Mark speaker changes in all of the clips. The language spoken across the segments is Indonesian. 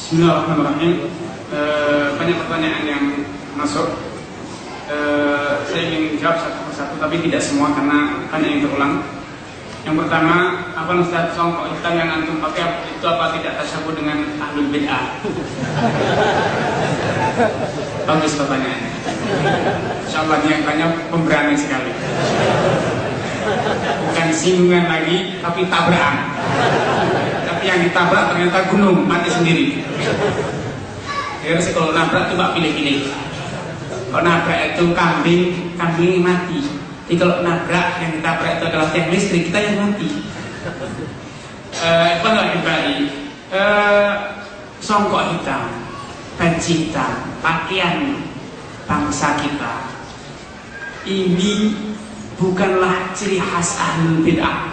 Speaker 1: Bismillahirrahmanirrahim. Banyak pertanyaan yang masuk. Saya ingin jawab satu persatu, tapi tidak semua karena banyak yang terulang. Yang pertama, apa Ustaz, songkok hitam yang antum pakai itu apa tidak tasyabuh dengan ahlul bid'ah? Bagus pertanyaannya. Insyaallah dia tanya pemberani sekali. Bukan singgungan lagi, tapi tabrakan. Tapi yang ditabrak ternyata gunung, mati sendiri. Jadi kalau nabrak coba pilih-pilih. Kalau nabrak itu kambing, kambing mati. Jadi kalau nabrak yang ditabrak itu adalah tiang listrik, kita yang mati. Songkok hitam, peci hitam, pakaian bangsa kita ini bukanlah ciri khas ahlul bid'ah.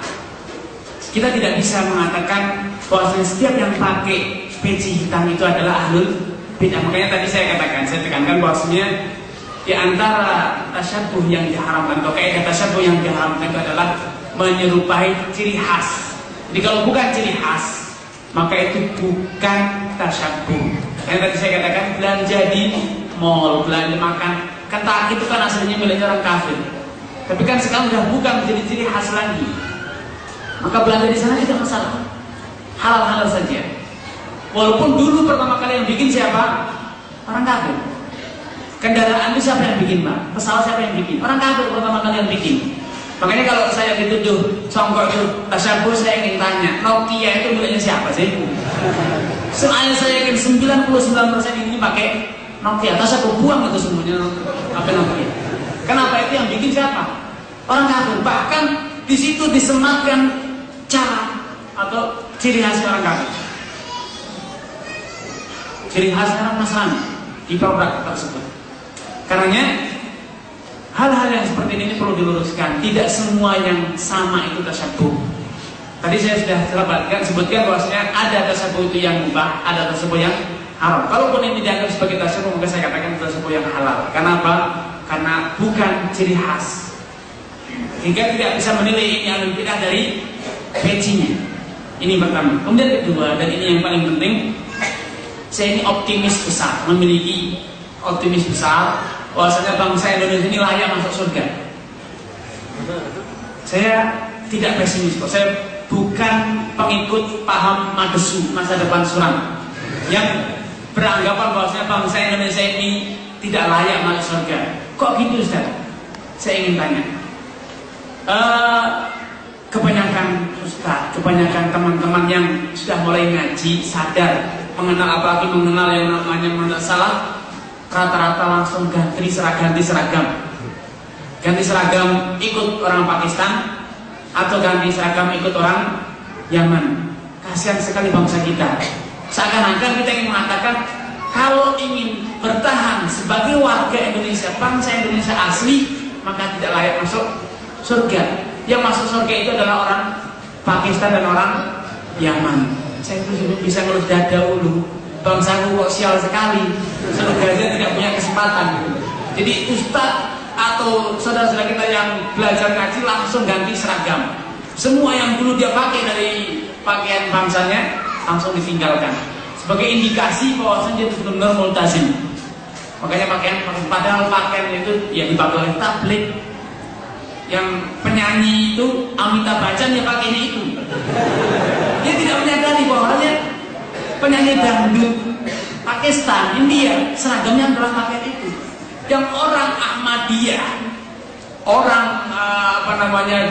Speaker 1: Kita tidak bisa mengatakan bahwa setiap yang pakai peci hitam itu adalah ahlul bid'ah. Makanya tadi saya tekankan bahwasanya di antara tasyabuh yang diharamkan atau kaidah tasyabuh yang diharamkan itu adalah menyerupai ciri khas. Jadi kalau bukan ciri khas, maka itu bukan tasyabuh. Yang tadi saya katakan belanja di mall, belanja makan, kentak itu kan aslinya miliknya orang kafir. Tapi kan sekarang sudah bukan menjadi ciri khas lagi. Maka belanja di sana tidak masalah, halal-halal saja. Walaupun dulu pertama kali yang bikin siapa? Orang kafir. Kendaraan itu siapa yang bikin, Pak? Pesawat siapa yang bikin? Orang kafir pertama kali yang bikin. Makanya kalau saya dituduh songkok itu tasyabuh, saya ingin tanya, Nokia itu miliknya siapa sih? Soalnya saya yakin 99% ini pakai Nokia. Tasyabuh, buang itu semuanya apa Nokia. Kenapa itu yang bikin siapa? Orang kafir. Bahkan di situ disematkan cara atau ciri khas orang kafir. Ciri khas orang Nasrani di produk tersebut. Karenanya hal-hal yang seperti ini perlu diluruskan. Tidak semua yang sama itu tasyabuh. Tadi saya sudah sebutkan bahwasanya ada tasyabuh itu yang mubah, ada tasyabuh yang haram. Kalaupun ini dianggap sebagai tasyabuh, maka saya katakan tasyabuh yang halal. Kenapa? Karena bukan ciri khas. Hingga tidak bisa menilai ini ahlul bid'ah dari pecinya. Ini pertama. Kemudian kedua, dan ini yang paling penting, saya ini optimis besar, memiliki optimis besar bahwasanya bangsa Indonesia ini layak masuk surga. Saya tidak pesimis kok. Saya bukan pengikut paham Madesu, masa depan suram, yang beranggapan bahwasanya bangsa Indonesia ini tidak layak masuk surga. Kok gitu, Ustaz? Saya ingin tanya. Kebanyakan ustaz, kebanyakan teman-teman yang sudah mulai ngaji, sadar, mengenal, apalagi mengenal yang namanya masalah, rata-rata langsung ganti seragam. Ganti seragam ikut orang Pakistan atau ganti seragam ikut orang Yaman. Kasihan sekali bangsa kita. Seakan-akan kita ingin mengatakan kalau ingin bertahan sebagai warga Indonesia, bangsa Indonesia asli, maka tidak layak masuk surga. Yang masuk surga itu adalah orang Pakistan dan orang Yaman. Saya itu bisa ngelus dada dulu. Bangsaku kok sial sekali, surga aja tidak punya kesempatan. Jadi ustaz atau saudara-saudara kita yang belajar ngaji langsung ganti seragam. Semua yang dulu dia pakai dari pakaian bangsanya langsung ditinggalkan. Sebagai indikasi bahwasanya dia benar-benar multazim. Makanya padahal pakaian itu ya dipakai oleh tabligh. Yang penyanyi itu Amitabh Bachchan ya pakainya itu. Dia tidak menyadari bahwasanya penyanyi dangdut Pakistan, India, seragamnya adalah pakaian itu. Yang orang Ahmadiyah, orang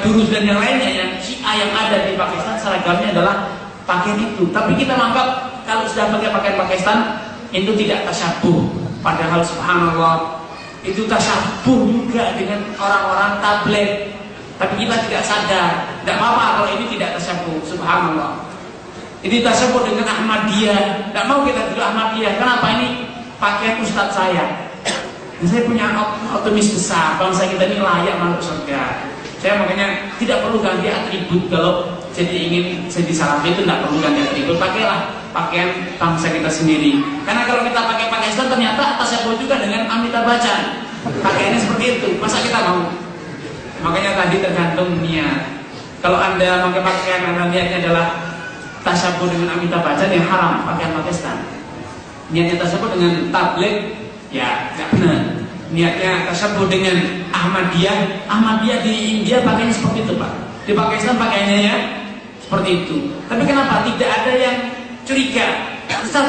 Speaker 1: Durus dan yang lainnya, yang Syiah yang ada di Pakistan, seragamnya adalah pakaian itu. Tapi kita menganggap kalau sudah pakai pakaian Pakistan itu tidak tasyabuh. Padahal subhanallah itu tasyabuh juga dengan orang-orang tabligh. Tapi kita tidak sadar. Tidak apa-apa kalau ini tidak tasyabuh, subhanallah. Ini tasyabuh dengan Ahmadiyah. Tidak mau kita duduk Ahmadiyah. Kenapa? Ini pakaian ustadz saya. Dan saya punya optimis besar, bangsa kita ini layak masuk surga. Saya makanya tidak perlu ganti atribut. Kalau jadi ingin jadi salafi itu tidak perlu ganti atribut. Pakailah pakaian bangsa kita sendiri. Karena kalau kita pakai Pakistan ternyata tasyabuh juga dengan Amitabh Bachchan. Pakaiannya seperti itu. Masa kita mau? Makanya tadi tergantung niat. Kalau Anda pakai pakaian karena niatnya adalah tasyabuh dengan Amitabh Bachchan, yang haram pakaian Pakistan. Niatnya tasyabuh dengan tabligh, ya nggak benar. Niatnya tasyabuh dengan Ahmadiyah. Ahmadiyah di India pakainya seperti itu, Pak. Di Pakistan pakainya ya seperti itu. Tapi kenapa tidak ada yang curiga? Ustaz,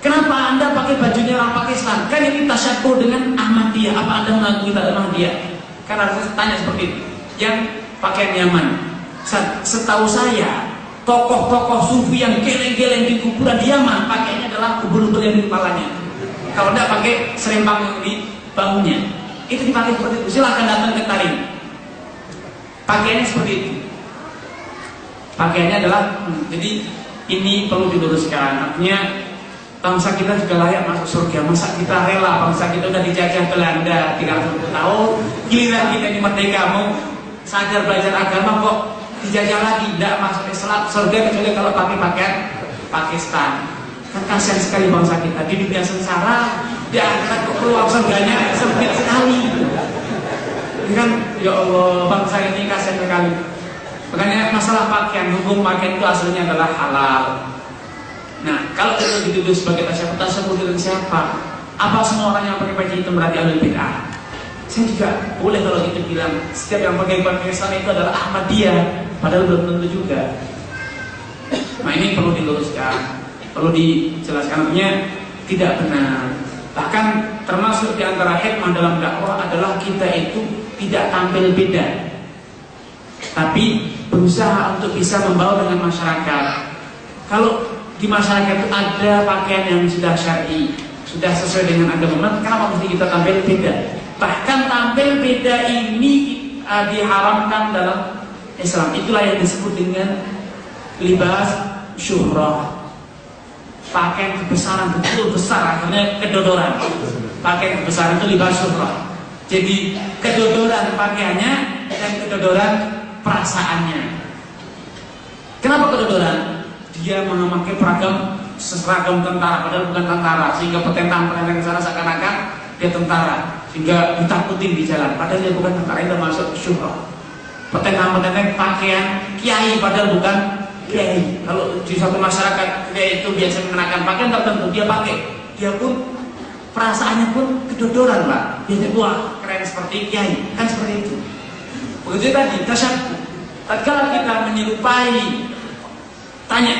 Speaker 1: kenapa Anda pakai bajunya orang Pakistan? Kan ini tasyabuh dengan Ahmadiyah. Apa Anda mengakui Ahmadiyah? Karena saya tanya seperti itu. Yang pakaian Yaman. Setahu saya, tokoh-tokoh sufi yang geleng-geleng di kuburan di Yaman pakainya adalah ubur-ubur yang di kepalanya. Kalau tidak pakai serempang yang di bahunya. Itu dipakai seperti itu. Silahkan datang ke Tarim. Pakaiannya seperti itu. Pakaiannya adalah jadi ini perlu diluruskan. Artinya bangsa kita juga layak masuk surga. Masa kita rela bangsa kita udah dijajah Belanda 300 tahun, giliran kita ini merdeka mau sadar belajar agama kok dijajah lagi, tidak masuk Islam surga kecuali kalau pakai pakaian Pakistan. Kan kasihan sekali bangsa kita di dunia sengsara, diangkat ke peluang surganya sempit sekali. Ini kan ya Allah, bangsa ini kasihan sekali. Makanya masalah pakaian, hukum pakaian itu aslinya adalah halal. Nah, kalau itu dituduh sebagai tasyabuh dengan siapa? Apa semua orang yang pakai baju itu berarti ahlul bid'ah? Saya juga boleh kalau itu bilang setiap yang pakai baju Islam itu adalah Ahmadiyah, padahal belum tentu juga. Nah, ini perlu diluruskan, perlu dijelaskan. Artinya tidak benar. Bahkan termasuk di antara hikmah dalam dakwah adalah kita itu tidak tampil beda, tapi berusaha untuk bisa membawa dengan masyarakat. Kalau di masyarakat itu ada pakaian yang sudah syar'i, sudah sesuai dengan agama, kenapa mesti kita tampil beda? Bahkan tampil beda ini diharamkan dalam Islam. Itulah yang disebut dengan libas syuhrah. Pakaian kebesaran, betul besar, akhirnya kedodoran. Pakaian kebesaran itu libas syuhrah. Jadi kedodoran pakaiannya dan kedodoran perasaannya. Kenapa kedodoran? Dia memakai seragam tentara, padahal bukan tentara, sehingga petentang-petentang ke sana seakan-akan dia tentara, sehingga ditakutin di jalan, padahal dia bukan tentara. Itu masuk syuhrah. Petentang-petentang pakaian kiai, padahal bukan kiai. Kalau di suatu masyarakat kiai itu biasa mengenakan pakaian tertentu, dia pakai, dia pun perasaannya pun kedodoran, Pak. Dia wah keren seperti kiai, kan seperti itu. Begitu tadi tasyabuh. Tatkala kita menyerupai, tanya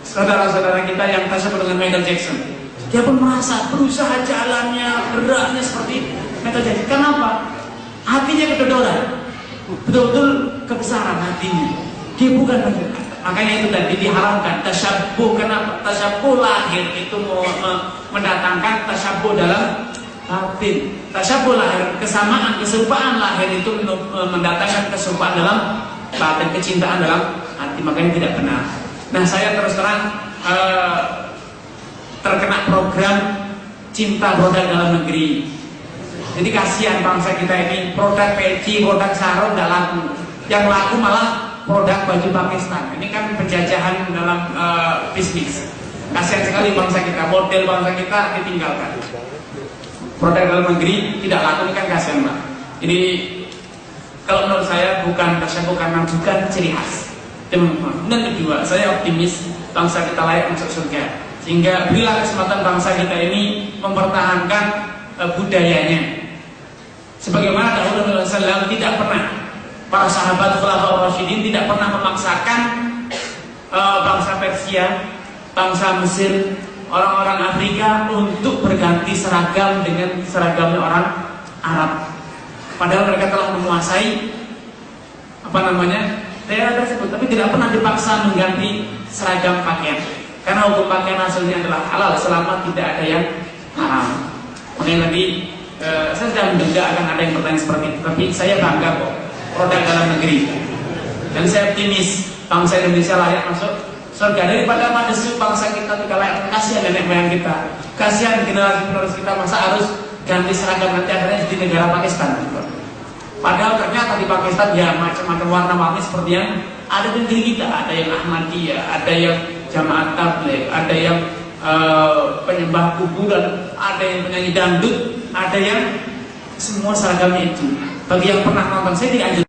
Speaker 1: saudara-saudara kita yang tasyabuh dengan Michael Jackson, dia pun merasa berusaha jalannya, geraknya seperti Michael Jackson. Kenapa? Hatinya kedodoran, betul-betul kebesaran hatinya. Dia bukan lagi. Makanya itu tadi diharamkan tasyabuh. Kenapa? Tasyabuh lahir itu mendatangkan tasyabuh dalam batin. Tasyabuh lahir, kesamaan, keserupaan lahir itu mendatangkan keserupaan dalam batin, kecintaan dalam hati. Makanya tidak benar. Nah, saya terus terang terkena program cinta produk dalam negeri. Jadi kasihan bangsa kita ini, produk peci, produk sarung nggak laku. Yang laku malah produk baju Pakistan. Ini kan penjajahan dalam bisnis. Kasihan sekali bangsa kita, model bangsa kita ditinggalkan. Produk dalam negeri tidak laku, ini kan kasihan, Pak. Ini kalau menurut saya bukan tasyabuh karena bukan ciri khas. Dan kedua, saya optimis bangsa kita layak masuk surga. Sehingga berilah kesempatan bangsa kita ini mempertahankan budayanya. Sebagaimana dahulu Rasulullah SAW tidak pernah, para sahabat Khulafaur Rasyidin tidak pernah memaksakan bangsa Persia, bangsa Mesir, orang-orang Afrika untuk berganti seragam dengan seragamnya orang Arab. Padahal mereka telah menguasai daerah tersebut, tapi tidak pernah dipaksa mengganti seragam pakaian. Karena hukum pakaian hasilnya adalah halal selama tidak ada yang haram. Makanya tadi saya sudah menduga akan ada yang bertanya seperti itu, tapi saya bangga kok produk dalam negeri. Dan saya optimis bangsa Indonesia layak masuk surga daripada madesu bangsa kita tidak layak. Kasihan nenek moyang kita, kasihan generasi-generasi kita, masa harus ganti seragam nanti akhirnya di negara Pakistan. Padahal ternyata di Pakistan ya macam-macam warna-warni seperti yang ada di negeri kita. Ada yang Ahmadiyah, ada yang Jamaat Tabligh, ada yang penyembah kuburan, ada yang penyanyi dangdut, ada yang semua seragamnya itu. Bagi yang pernah nonton, saya dianjurkan